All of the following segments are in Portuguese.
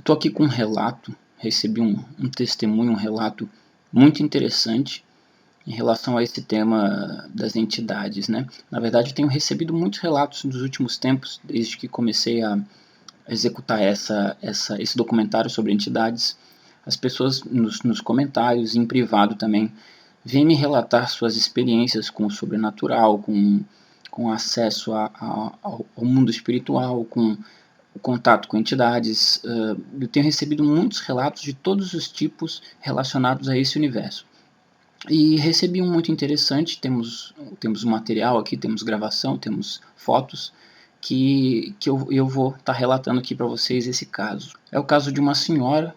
Estou aqui com um relato, recebi um testemunho, um relato muito interessante em relação a esse tema das entidades, né? Na verdade, eu tenho recebido muitos relatos nos últimos tempos, desde que comecei a executar esse documentário sobre entidades. As pessoas nos comentários, em privado também, vêm me relatar suas experiências com o sobrenatural, com acesso ao mundo espiritual, com o contato com entidades. Eu tenho recebido muitos relatos de todos os tipos relacionados a esse universo. E recebi um muito interessante, temos material aqui, temos gravação, temos fotos, que eu vou estar relatando aqui para vocês esse caso. É o caso de uma senhora,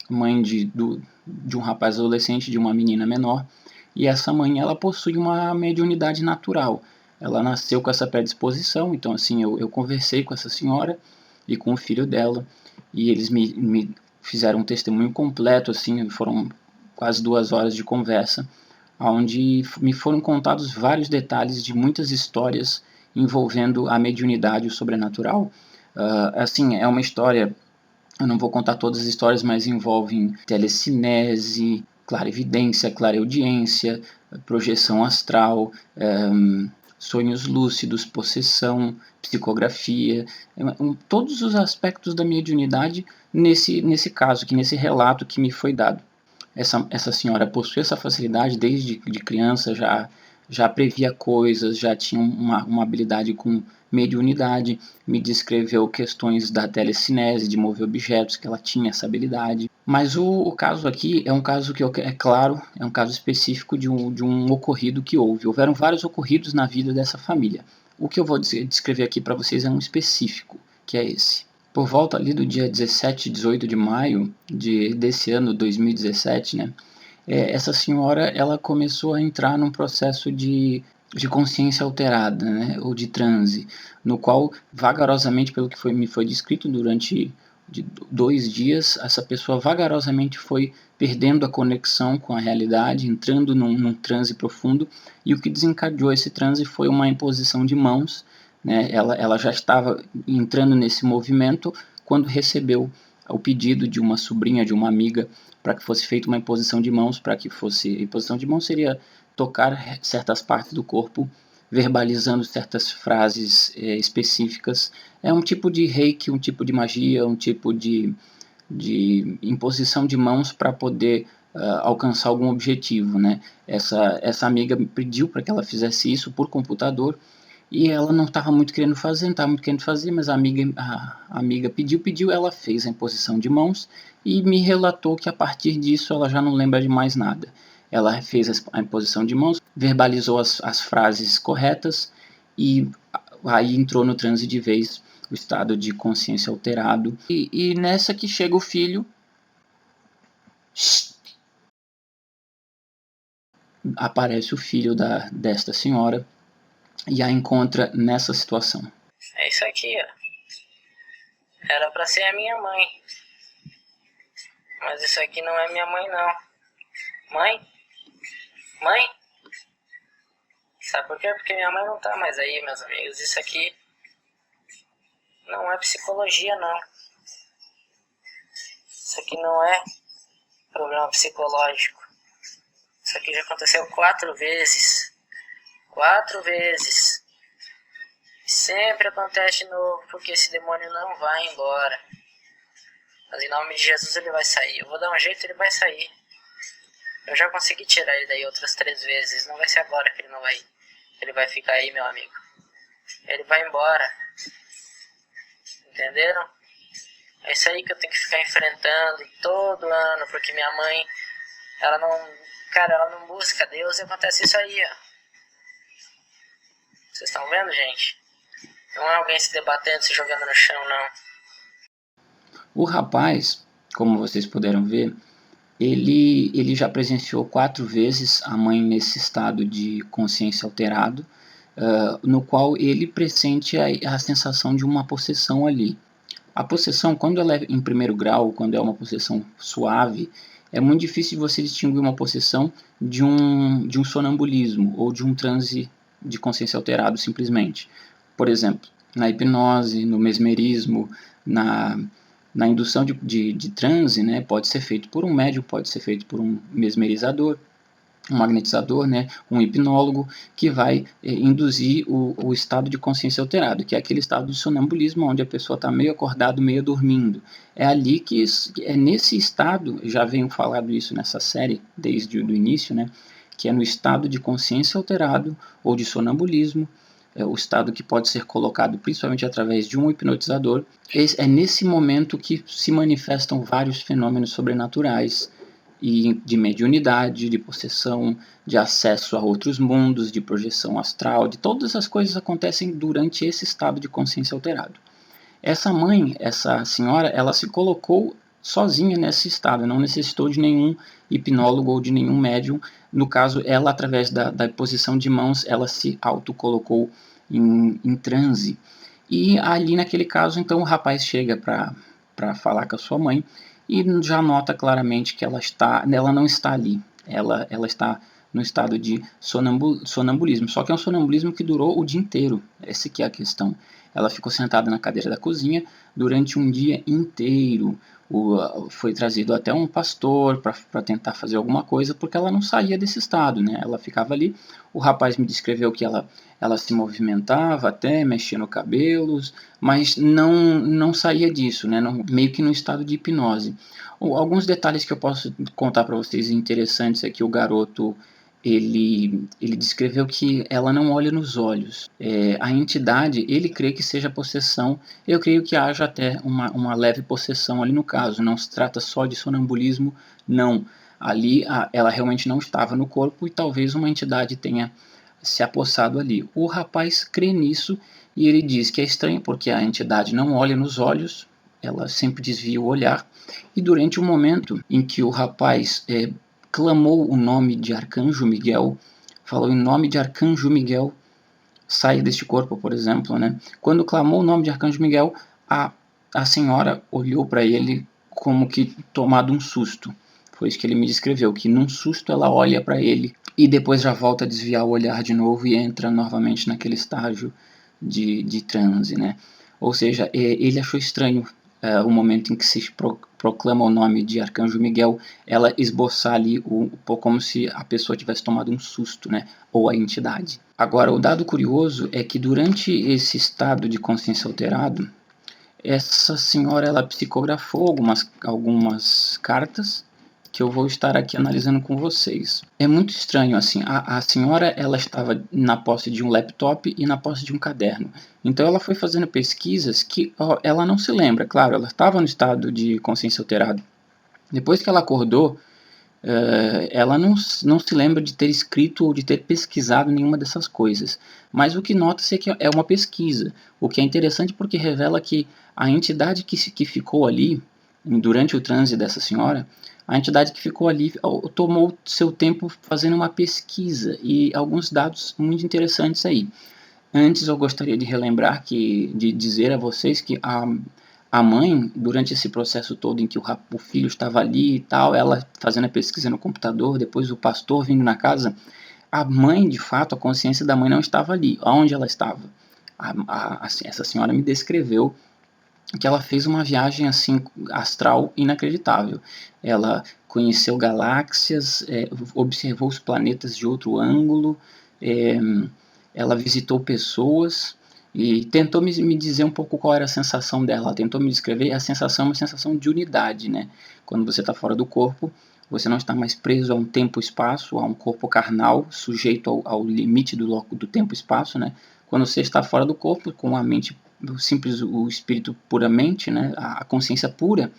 mãe de um rapaz adolescente, de uma menina menor, e essa mãe ela possui uma mediunidade natural. Ela nasceu com essa predisposição, então assim, eu conversei com essa senhora e com o filho dela, e eles me fizeram um testemunho completo, assim, foram quase 2 horas de conversa, onde me foram contados vários detalhes de muitas histórias envolvendo a mediunidade e o sobrenatural. Assim, é uma história, eu não vou contar todas as histórias, mas envolvem telecinese, clarividência, clareaudiência, projeção astral, sonhos lúcidos, possessão, psicografia, todos os aspectos da mediunidade nesse caso, nesse relato que me foi dado. Essa senhora possui essa facilidade desde de criança, já previa coisas, já tinha uma habilidade com mediunidade, me descreveu questões da telecinese, de mover objetos, que ela tinha essa habilidade. Mas o caso aqui é um caso que, é claro, é um caso específico de um ocorrido que houve. Houveram vários ocorridos na vida dessa família. O que eu vou descrever aqui para vocês é um específico, que é esse. Por volta ali do dia 17 e 18 de maio desse ano, 2017, né, essa senhora ela começou a entrar num processo de consciência alterada, né, ou de transe, no qual, vagarosamente, pelo que me foi descrito durante 2 dias, essa pessoa vagarosamente foi perdendo a conexão com a realidade, entrando num transe profundo, e o que desencadeou esse transe foi uma imposição de mãos, né? Ela já estava entrando nesse movimento quando recebeu o pedido de uma sobrinha, de uma amiga, para que fosse feita uma imposição de mãos, imposição de mãos seria tocar certas partes do corpo, verbalizando certas frases específicas. É um tipo de reiki, um tipo de magia, um tipo de imposição de mãos para poder alcançar algum objetivo, né? Essa amiga me pediu para que ela fizesse isso por computador, e ela não estava muito querendo fazer, não estava muito querendo fazer, mas a amiga pediu, ela fez a imposição de mãos e me relatou que a partir disso ela já não lembra de mais nada. Ela fez a imposição de mãos, verbalizou as frases corretas e aí entrou no transe de vez, o estado de consciência alterado. E nessa que chega o filho, aparece o filho desta senhora e a encontra nessa situação. É isso aqui, ó. Era pra ser a minha mãe. Mas isso aqui não é minha mãe, não. Mãe? Mãe? Sabe por quê? Porque minha mãe não tá mais aí, meus amigos. Isso aqui não é psicologia, não. Isso aqui não é problema psicológico. Isso aqui já aconteceu 4 vezes. 4 vezes. Sempre acontece de novo, porque esse demônio não vai embora. Mas em nome de Jesus ele vai sair. Eu vou dar um jeito, ele vai sair. Eu já consegui tirar ele daí outras 3 vezes. Não vai ser agora que ele não vai ir. Ele vai ficar aí, meu amigo. Ele vai embora. Entenderam? É isso aí que eu tenho que ficar enfrentando todo ano, porque minha mãe, ela não busca Deus e acontece isso aí, ó. Vocês estão vendo, gente? Não é alguém se debatendo, se jogando no chão, não. O rapaz, como vocês puderam ver, ele já presenciou 4 vezes a mãe nesse estado de consciência alterado, no qual ele pressente a sensação de uma possessão ali. A possessão, quando ela é em primeiro grau, quando é uma possessão suave, é muito difícil de você distinguir uma possessão de um sonambulismo ou de um transe de consciência alterado, simplesmente. Por exemplo, na hipnose, no mesmerismo, na indução de transe, né, pode ser feito por um médium, pode ser feito por um mesmerizador, um magnetizador, né, um hipnólogo, que vai induzir o estado de consciência alterado, que é aquele estado de sonambulismo onde a pessoa está meio acordado, meio dormindo. É ali que é nesse estado, já venho falado isso nessa série desde o início, né, que é no estado de consciência alterado ou de sonambulismo, é o estado que pode ser colocado principalmente através de um hipnotizador. É nesse momento que se manifestam vários fenômenos sobrenaturais, e de mediunidade, de possessão, de acesso a outros mundos, de projeção astral, de todas essas coisas acontecem durante esse estado de consciência alterado. Essa mãe, essa senhora, ela se colocou sozinha nesse estado, não necessitou de nenhum hipnólogo ou de nenhum médium. No caso, ela, através da posição de mãos, ela se autocolocou em transe. E ali, naquele caso, então, o rapaz chega para falar com a sua mãe e já nota claramente que ela não está ali. Ela está no estado de sonambulismo. Só que é um sonambulismo que durou o dia inteiro. Essa que é a questão. Ela ficou sentada na cadeira da cozinha durante um dia inteiro. Foi trazido até um pastor para tentar fazer alguma coisa, porque ela não saía desse estado, né? Ela ficava ali. O rapaz me descreveu que ela se movimentava até, mexia no cabelos, mas não saía disso, né? Meio que no estado de hipnose. Alguns detalhes que eu posso contar para vocês interessantes é que o garoto ele descreveu que ela não olha nos olhos. A entidade, ele crê que seja possessão. Eu creio que haja até uma leve possessão ali no caso. Não se trata só de sonambulismo, não. Ali ela realmente não estava no corpo e talvez uma entidade tenha se apossado ali. O rapaz crê nisso e ele diz que é estranho porque a entidade não olha nos olhos, ela sempre desvia o olhar. E durante o momento em que o rapaz clamou o nome de Arcanjo Miguel, falou em nome de Arcanjo Miguel, saia deste corpo, por exemplo, né? Quando clamou o nome de Arcanjo Miguel, a senhora olhou para ele como que tomado um susto. Foi isso que ele me descreveu, que num susto ela olha para ele e depois já volta a desviar o olhar de novo e entra novamente naquele estágio de transe, né? Ou seja, ele achou estranho o momento em que se proclama o nome de Arcanjo Miguel, ela esboçar ali como se a pessoa tivesse tomado um susto, né? Ou a entidade. Agora, o dado curioso é que durante esse estado de consciência alterado, essa senhora ela psicografou algumas cartas que eu vou estar aqui analisando com vocês. É muito estranho, assim, a senhora ela estava na posse de um laptop e na posse de um caderno. Então ela foi fazendo pesquisas que ela não se lembra, claro, ela estava no estado de consciência alterado. Depois que ela acordou, ela não se lembra de ter escrito ou de ter pesquisado nenhuma dessas coisas. Mas o que nota-se é que é uma pesquisa, o que é interessante porque revela que a entidade que ficou ali, durante o transe dessa senhora, a entidade que ficou ali tomou seu tempo fazendo uma pesquisa e alguns dados muito interessantes aí. Antes eu gostaria de relembrar de dizer a vocês que a mãe, durante esse processo todo em que o filho estava ali e tal, ela fazendo a pesquisa no computador, depois o pastor vindo na casa, a mãe, de fato, a consciência da mãe não estava ali. Aonde ela estava? Essa senhora me descreveu que ela fez uma viagem assim astral inacreditável. Ela conheceu galáxias, observou os planetas de outro ângulo, ela visitou pessoas e tentou me dizer um pouco qual era a sensação dela. Ela tentou me descrever a sensação, uma sensação de unidade, né? Quando você está fora do corpo, você não está mais preso a um tempo e espaço, a um corpo carnal, sujeito ao limite do tempo e espaço, né? Quando você está fora do corpo, com a mente simples, o espírito puramente, né? A consciência pura,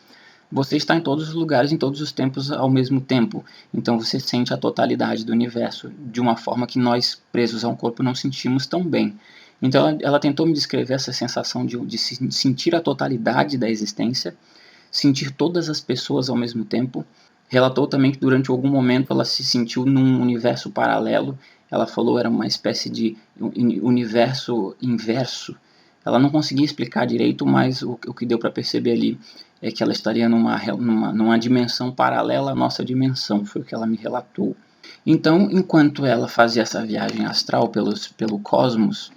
você está em todos os lugares, em todos os tempos ao mesmo tempo. Então você sente a totalidade do universo de uma forma que nós, presos a um corpo, não sentimos tão bem. Então ela tentou me descrever essa sensação de sentir a totalidade da existência, sentir todas as pessoas ao mesmo tempo. Relatou também que durante algum momento ela se sentiu num universo paralelo. Ela falou que era uma espécie de universo inverso. Ela não conseguia explicar direito, mas o que deu para perceber ali é que ela estaria numa dimensão paralela à nossa dimensão, foi o que ela me relatou. Então, enquanto ela fazia essa viagem astral pelo cosmos,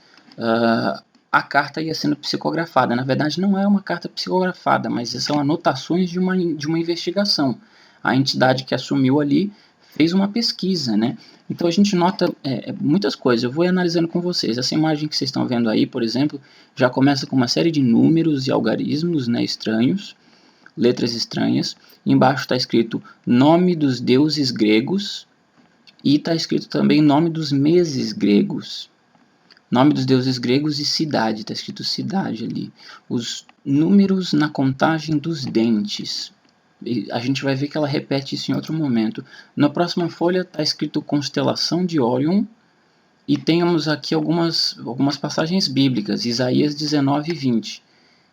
a carta ia sendo psicografada. Na verdade, não é uma carta psicografada, mas são anotações de uma investigação. A entidade que assumiu ali fez uma pesquisa, né? Então a gente nota muitas coisas. Eu vou analisando com vocês. Essa imagem que vocês estão vendo aí, por exemplo, já começa com uma série de números e algarismos, né, estranhos, letras estranhas. Embaixo está escrito nome dos deuses gregos e está escrito também nome dos meses gregos. Nome dos deuses gregos e cidade, está escrito cidade ali. Os números na contagem dos dentes. E a gente vai ver que ela repete isso em outro momento. Na próxima folha está escrito constelação de Órion. E temos aqui algumas passagens bíblicas, Isaías 19 e 20.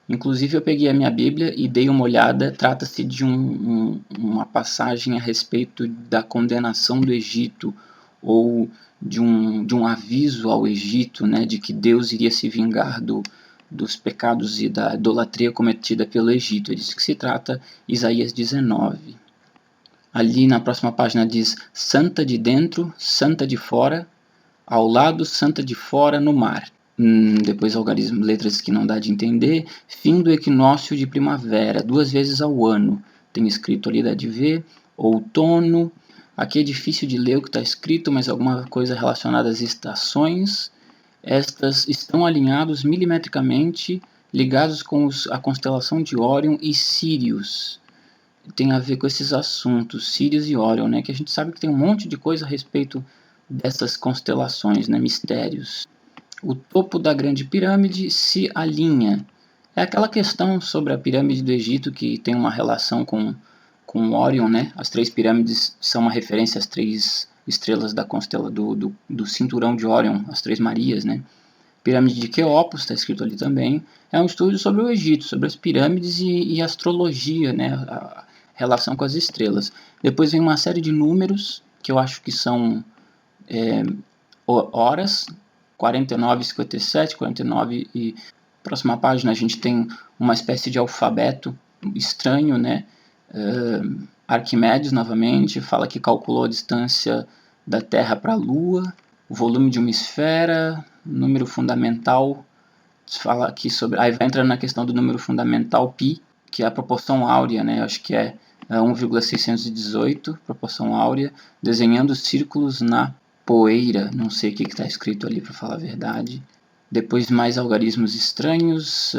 Inclusive eu peguei a minha Bíblia e dei uma olhada. Trata-se de uma passagem a respeito da condenação do Egito, ou de um aviso ao Egito, né, de que Deus iria se vingar dos pecados e da idolatria cometida pelo Egito. É disso que se trata Isaías 19. Ali na próxima página diz Santa de dentro, Santa de fora, ao lado, Santa de fora, no mar. Depois algarismo, letras que não dá de entender. Fim do equinócio de primavera, 2 vezes ao ano. Tem escrito ali, dá de ver. Outono. Aqui é difícil de ler o que está escrito, mas alguma coisa relacionada às estações. Estas estão alinhados milimetricamente, ligados com a constelação de Órion e Sírius. Tem a ver com esses assuntos, Sírius e Órion, né? Que a gente sabe que tem um monte de coisa a respeito dessas constelações, né? Mistérios. O topo da grande pirâmide se alinha. É aquela questão sobre a pirâmide do Egito que tem uma relação com Órion, né? As 3 pirâmides são uma referência às 3 estrelas da constela do cinturão de Órion, as 3 Marias, né? Pirâmide de Queops, está escrito ali também. É um estudo sobre o Egito, sobre as pirâmides e astrologia, né? A relação com as estrelas. Depois vem uma série de números, que eu acho que são horas, 49, 57, 49 e próxima página a gente tem uma espécie de alfabeto estranho, né? Arquimedes novamente fala que calculou a distância da Terra para a Lua, o volume de uma esfera, número fundamental, fala aqui sobre, aí vai entrando na questão do número fundamental π, que é a proporção áurea, né? Acho que é 1,618, proporção áurea, desenhando círculos na poeira, não sei o que está escrito ali para falar a verdade. Depois mais algarismos estranhos,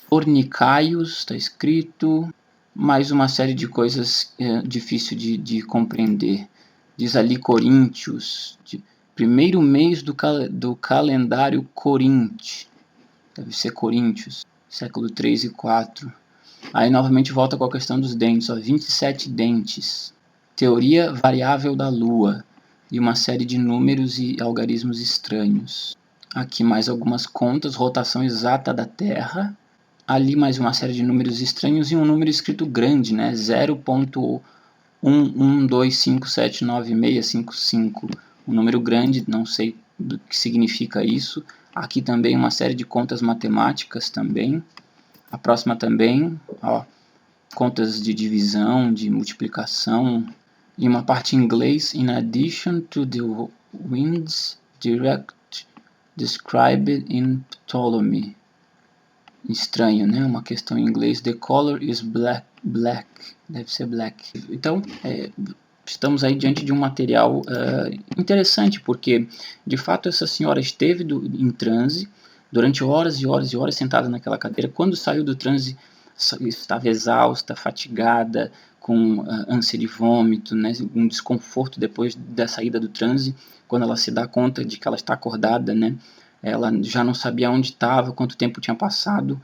fornicaios, está escrito, mais uma série de coisas difícil de compreender. Diz ali Coríntios, primeiro mês do calendário Coríntios, deve ser Coríntios, século 3 e 4. Aí novamente volta com a questão dos dentes, 27 dentes. Teoria variável da Lua e uma série de números e algarismos estranhos. Aqui mais algumas contas, rotação exata da Terra. Ali mais uma série de números estranhos e um número escrito grande, né? 0.112579655. Um número grande, não sei do que significa isso. Aqui também uma série de contas matemáticas também. A próxima também, ó, contas de divisão, de multiplicação. E uma parte em inglês, in addition to the winds direct described in Ptolemy. Estranho, né? Uma questão em inglês. The color is black. Deve ser black. Então, estamos aí diante de um material interessante, porque, de fato, essa senhora esteve em transe durante horas e horas e horas sentada naquela cadeira. Quando saiu do transe, estava exausta, fatigada, com ânsia de vômito, né? Um desconforto depois da saída do transe, quando ela se dá conta de que ela está acordada, né? Ela já não sabia onde estava, quanto tempo tinha passado.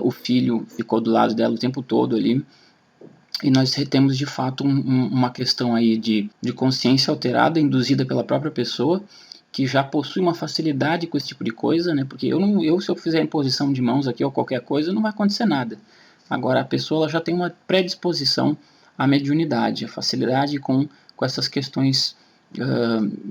O filho ficou do lado dela o tempo todo ali. E nós temos de fato uma questão aí de consciência alterada, induzida pela própria pessoa, que já possui uma facilidade com esse tipo de coisa, né? Porque se eu fizer imposição de mãos aqui ou qualquer coisa, não vai acontecer nada. Agora a pessoa ela já tem uma predisposição à mediunidade, a facilidade com essas questões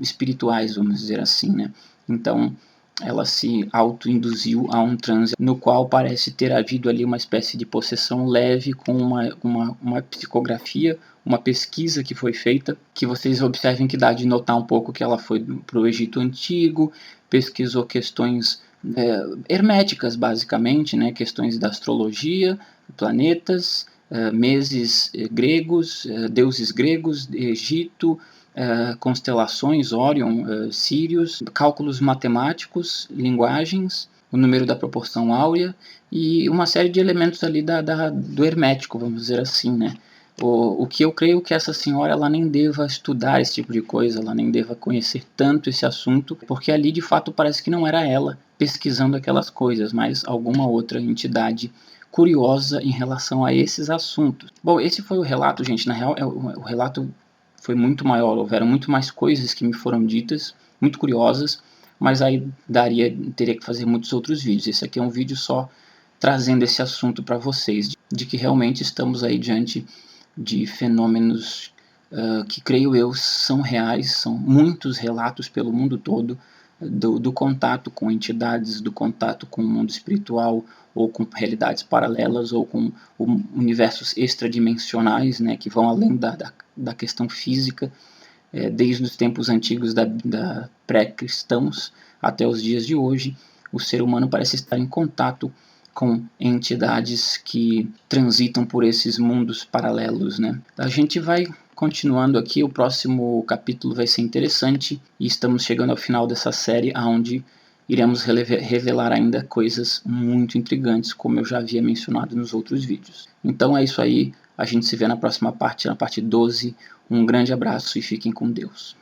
espirituais, vamos dizer assim, né? Então ela se auto-induziu a um transe no qual parece ter havido ali uma espécie de possessão leve com uma psicografia, uma pesquisa que foi feita, que vocês observem que dá de notar um pouco que ela foi para o Egito Antigo, pesquisou questões herméticas, basicamente, né, questões da astrologia, planetas, meses gregos, deuses gregos, Egito, constelações, Órion, Sírios, cálculos matemáticos, linguagens, o número da proporção áurea e uma série de elementos ali do hermético, vamos dizer assim, né? O que eu creio que essa senhora ela nem deva estudar esse tipo de coisa, ela nem deva conhecer tanto esse assunto, porque ali de fato parece que não era ela pesquisando aquelas coisas, mas alguma outra entidade curiosa em relação a esses assuntos. Bom, esse foi o relato, gente. Na real, o relato foi muito maior, houveram muito mais coisas que me foram ditas, muito curiosas, mas aí teria que fazer muitos outros vídeos. Esse aqui é um vídeo só trazendo esse assunto para vocês, de que realmente estamos aí diante de fenômenos que creio eu são reais, são muitos relatos pelo mundo todo do contato com entidades, do contato com o mundo espiritual, ou com realidades paralelas, ou com universos extradimensionais, né, que vão além da questão física, desde os tempos antigos da pré-cristãos até os dias de hoje. O ser humano parece estar em contato com entidades que transitam por esses mundos paralelos, né? A gente vai continuando aqui, o próximo capítulo vai ser interessante e estamos chegando ao final dessa série, onde iremos revelar ainda coisas muito intrigantes, como eu já havia mencionado nos outros vídeos. Então é isso aí, a gente se vê na próxima parte, na parte 12. Um grande abraço e fiquem com Deus.